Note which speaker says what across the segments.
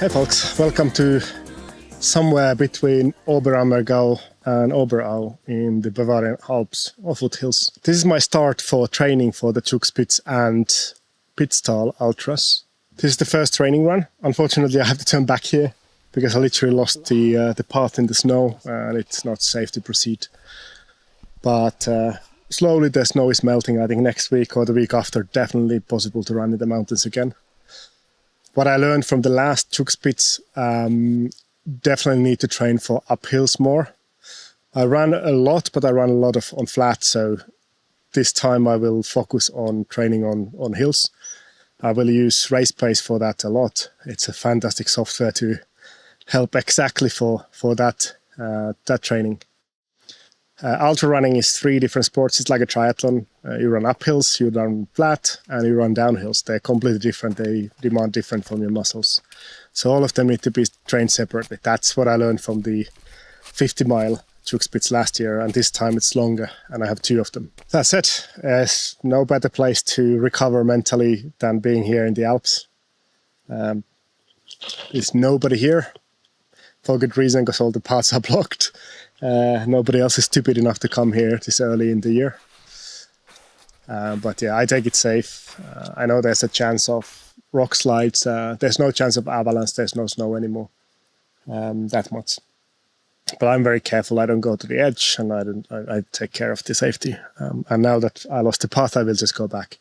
Speaker 1: Hey folks, welcome to somewhere between Oberammergau and Oberau in the Bavarian Alps or foothills. This is my start for training for the Zugspitz and Pitztal ultras. This is the first training run. Unfortunately, I have to turn back here because I literally lost the path in the snow and it's not safe to proceed. But slowly the snow is melting. I think next week or the week after, definitely possible to run in the mountains again. What I learned from the last Zugspitz, definitely need to train for uphills more. I ran a lot, but I ran a lot on flat, so this time I will focus on training on hills. I will use Race Pace for that a lot. It's a fantastic software to help exactly for that training. Ultra running is 3 different sports. It's like a triathlon. You run uphills, you run flat, and you run downhills. They're completely different. They demand different from your muscles. So all of them need to be trained separately. That's what I learned from the 50-mile Zugspitz last year, and this time it's longer, and I have 2 of them. That's it. There's no better place to recover mentally than being here in the Alps. There's nobody here, for good reason, because all the paths are blocked. Nobody else is stupid enough to come here this early in the year. But yeah, I take it safe. I know there's a chance of rock slides. There's no chance of avalanche. There's no snow anymore, that much. But I'm very careful. I don't go to the edge, and I take care of the safety. And now that I lost the path, I will just go back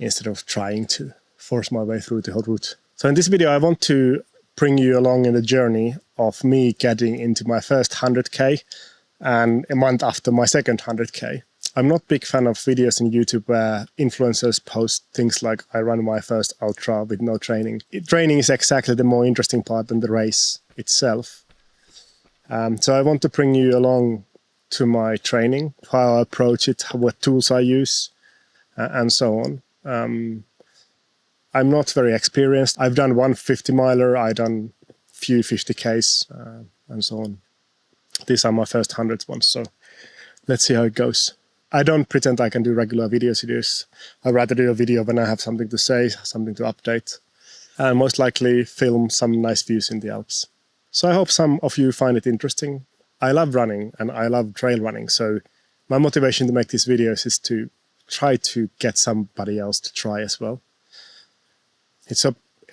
Speaker 1: instead of trying to force my way through the whole route. So in this video, I want to bring you along in the journey of me getting into my first 100k and a month after my second 100k. I'm not a big fan of videos in YouTube where influencers post things like I ran my first ultra with no training. Training is exactly the more interesting part than the race itself. So I want to bring you along to my training, how I approach it, what tools I use, and so on. I'm not very experienced. I've done one 50-miler, I've done few 50Ks, and so on. These are my first 100 ones, so let's see how it goes. I don't pretend I can do regular videos. I'd rather do a video when I have something to say, something to update, and most likely film some nice views in the Alps. So I hope some of you find it interesting. I love running and I love trail running, so my motivation to make these videos is to try to get somebody else to try as well.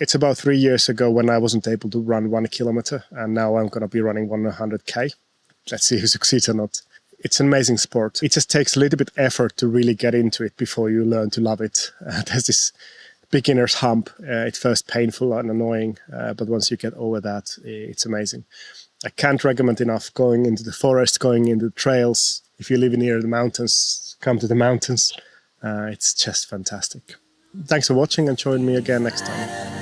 Speaker 1: It's about 3 years ago when I wasn't able to run 1 kilometer, and now I'm going to be running 100k. Let's see who succeeds or not. It's an amazing sport. It just takes a little bit effort to really get into it before you learn to love it. There's this beginner's hump. It's first painful and annoying, but once you get over that, it's amazing. I can't recommend enough going into the forest, going into the trails. If you live near the mountains, come to the mountains. It's just fantastic. Thanks for watching and join me again next time.